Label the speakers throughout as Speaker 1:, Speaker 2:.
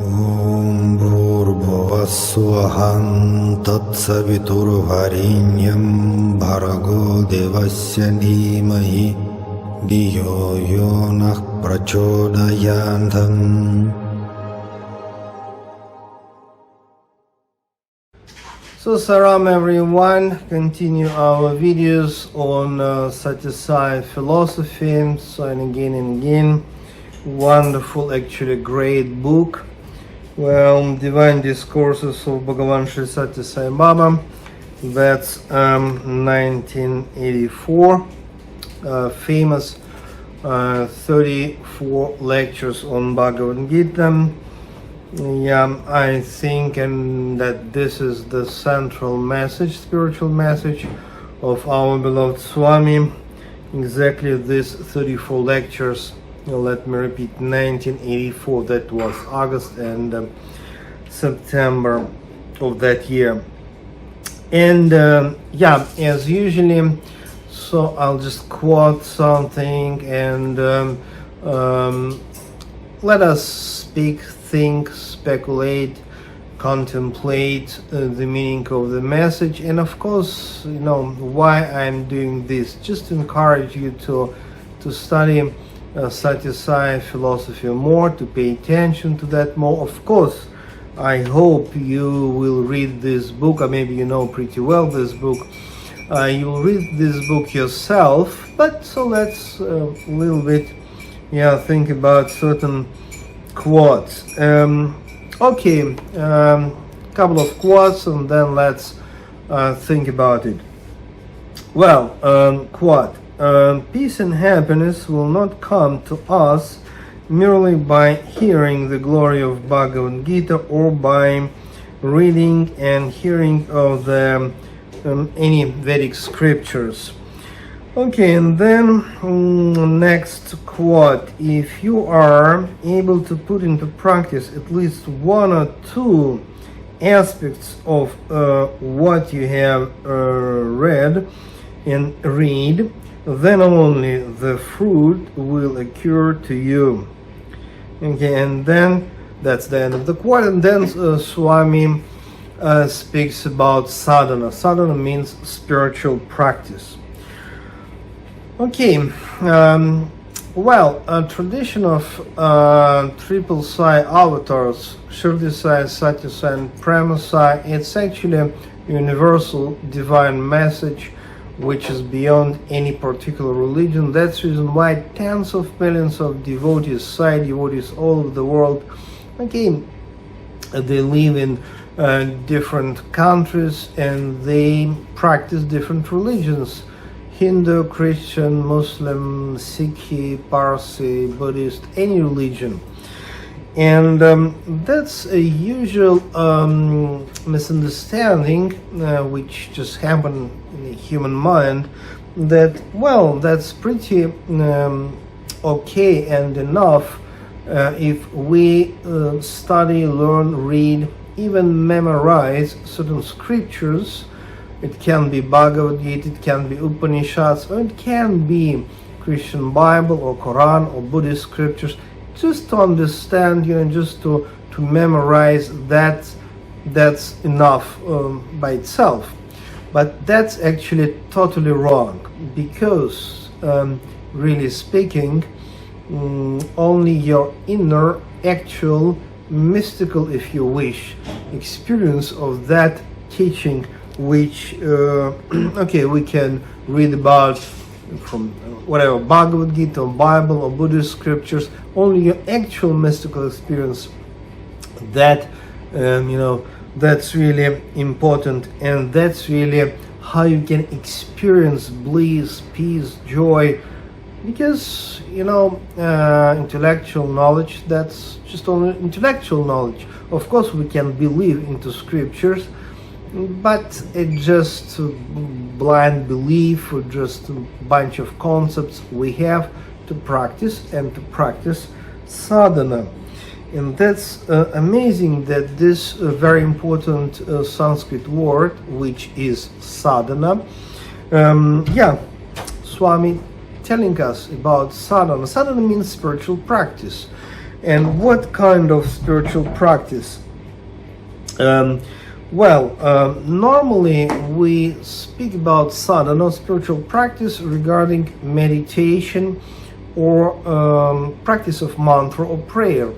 Speaker 1: Om Bhurбhuvah Tatsaviturvarenyam Bhargo Devasya Dhimahi Dhiyo Yonah Prachodayantam. So Saram everyone, continue our videos on Sathya Sai philosophy. So and again, wonderful, actually great book. Well, Divine Discourses of Bhagavan Sri Sathya Sai Baba. That's 1984. Famous 34 lectures on Bhagavad Gita. Yeah, I think and that this is the central message, spiritual message of our beloved Swami. Exactly these 34 lectures. Let me repeat, 1984. That was August and September of that year. And yeah, as usually, so I'll just quote something and let us speak, think, speculate, contemplate the meaning of the message. And of course, you know why I'm doing this, just to encourage you to study Sathya Sai philosophy more, to pay attention to that more. Of course, I hope you will read this book, or maybe you know pretty well this book. You will read this book yourself, but so let's a little bit, yeah, think about certain quotes. Okay, couple of quotes, and then let's think about it. Well, quote. Peace and happiness will not come to us merely by hearing the glory of Bhagavad Gita or by reading and hearing of the any Vedic scriptures. Okay, and then next quote. If you are able to put into practice at least one or two aspects of what you have read and read, then only the fruit will occur to you. Okay, and then that's the end of the quote. And then Swami speaks about sadhana. Sadhana means spiritual practice. Okay, well, a tradition of triple Sai avatars, Shirdi Sai, Sathya Sai, and Prema Sai, it's actually a universal divine message which is beyond any particular religion. That's the reason why tens of millions of devotees, Sai devotees all over the world, okay, they live in different countries and they practice different religions: Hindu, Christian, Muslim, Sikh, Parsi, Buddhist, any religion. And that's a usual misunderstanding which just happened in the human mind, that, well, that's pretty okay and enough if we study, learn, read, even memorize certain scriptures. It can be Bhagavad Gita, it can be Upanishads, or it can be Christian Bible or Quran or Buddhist scriptures. Just to understand, you know, just to memorize that's enough by itself. But that's actually totally wrong, because really speaking, only your inner, actual, mystical, if you wish, experience of that teaching, which okay, we can read about from whatever Bhagavad Gita or Bible or Buddhist scriptures, only your actual mystical experience, that you know, that's really important, and that's really how you can experience bliss, peace, joy. Because, you know, intellectual knowledge, that's just only intellectual knowledge. Of course we can believe into scriptures, but it's just blind belief or just a bunch of concepts. We have to practice, and to practice sadhana. And that's amazing that this very important Sanskrit word, which is sadhana, yeah, Swami telling us about sadhana. Sadhana means spiritual practice. And what kind of spiritual practice? Normally we speak about sadhana, spiritual practice, regarding meditation or practice of mantra or prayer.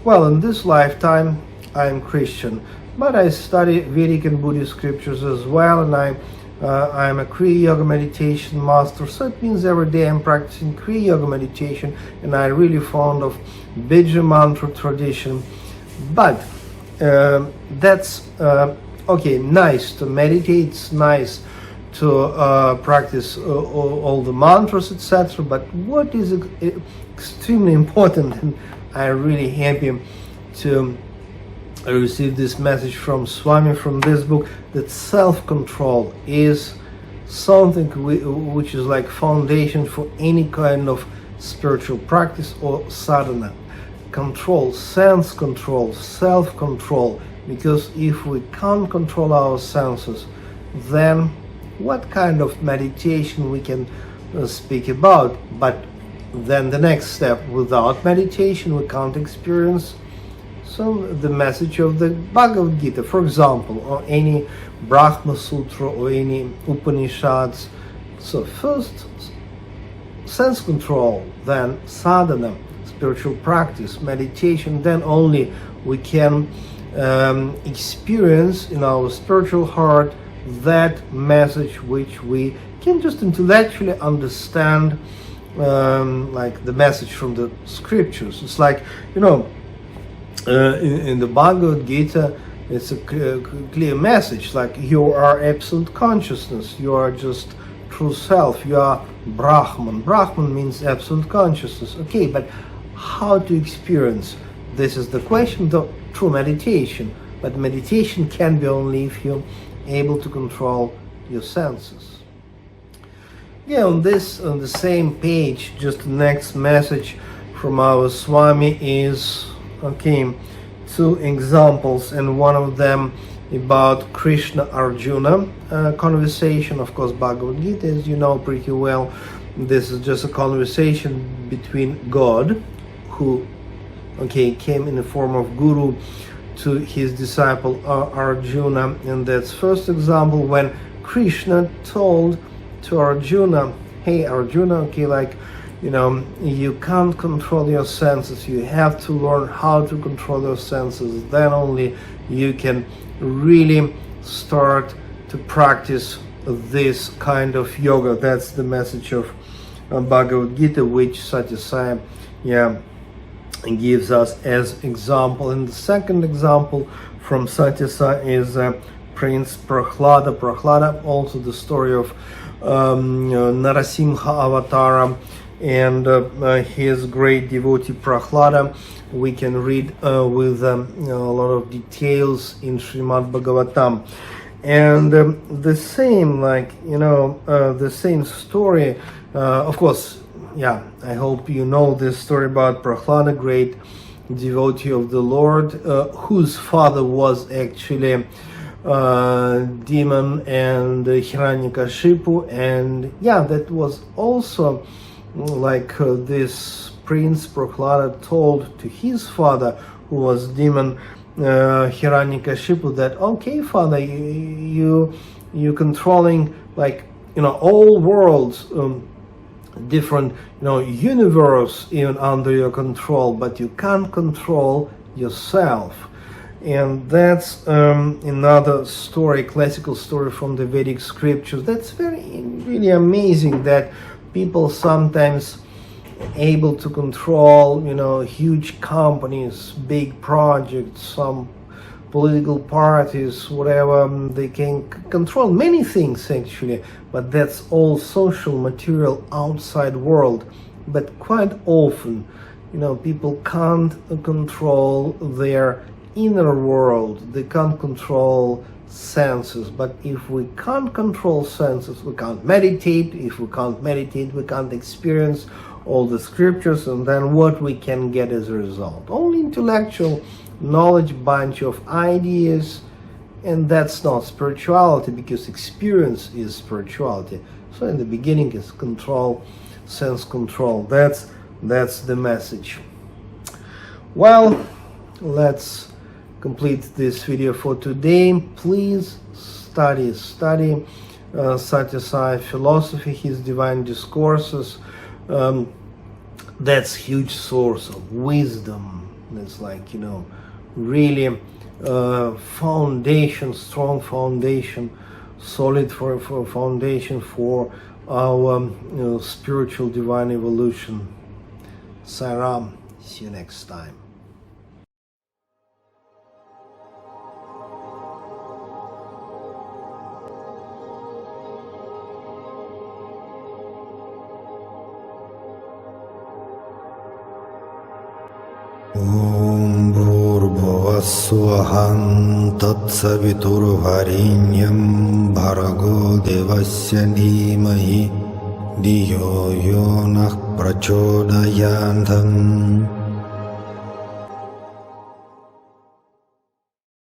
Speaker 1: Well, in this lifetime I am Christian, but I study Vedic and Buddhist scriptures as well, and I am a Kriya Yoga meditation master, so it means every day I'm practicing Kriya Yoga meditation, and I'm really fond of Bija mantra tradition. But that's okay, nice to meditate, it's nice to practice all the mantras, etc. But what is extremely important, and I'm really happy to receive this message from Swami from this book, that self-control is something which is like foundation for any kind of spiritual practice or sadhana. Control, sense control, self-control, because if we can't control our senses, then what kind of meditation we can speak about? But then the next step, without meditation we can't experience the message of the Bhagavad Gita, for example, or any Brahma Sutra or any Upanishads. So first sense control, then sadhana, spiritual practice, meditation, then only we can experience in our spiritual heart that message which we can just intellectually understand, like the message from the scriptures. It's like, in the Bhagavad Gita, it's a clear message, like you are absolute consciousness, you are just true self, you are Brahman. Brahman means absolute consciousness. Okay, but how to experience? This is the question through meditation. But meditation can be only if you're able to control your senses. Yeah, on the same page, just the next message from our Swami is, okay, two examples, and one of them about Krishna Arjuna conversation. Of course, Bhagavad Gita, as you know pretty well, this is just a conversation between God, who came in the form of guru to his disciple Arjuna. And that's first example, when Krishna told to Arjuna, hey Arjuna, you can't control your senses, you have to learn how to control your senses, then only you can really start to practice this kind of yoga. That's the message of Bhagavad Gita, which Sathya Sai gives us as example. And the second example from Sathya Sai is Prince Prahlada. Prahlada, also the story of Narasimha Avatara and his great devotee Prahlada. We can read with a lot of details in Srimad Bhagavatam. And the same, the same story, of course, I hope you know this story about Prahlada, great devotee of the Lord, whose father was actually demon and Hiranyakashipu, and that was also like this Prince Prahlada told to his father, who was demon Hiranyakashipu, that okay, father, you controlling all worlds, different universe even under your control, but you can't control yourself. And that's another story, classical story from the Vedic scriptures. That's really amazing that people sometimes able to control huge companies, big projects, some political parties, whatever. They can control many things actually, but that's all social material outside world. But quite often people can't control their inner world, they can't control senses. But if we can't control senses, we can't meditate. If we can't meditate, we can't experience all the scriptures, and then what we can get as a result? Only intellectual knowledge, bunch of ideas, and that's not spirituality, because experience is spirituality. So in the beginning is control, sense control. That's the message. Well, let's complete this video for today. Please study Sathya Sai philosophy, his divine discourses. That's huge source of wisdom. It's like, really foundation, strong foundation, solid for foundation for our spiritual divine evolution. Sairam. See you next time.
Speaker 2: Om Bhurбhuvassuvahan Tatsaviturvarenyam Bhargo Devasya Dhimahi Dhiyo Yo Nah Prachodayantam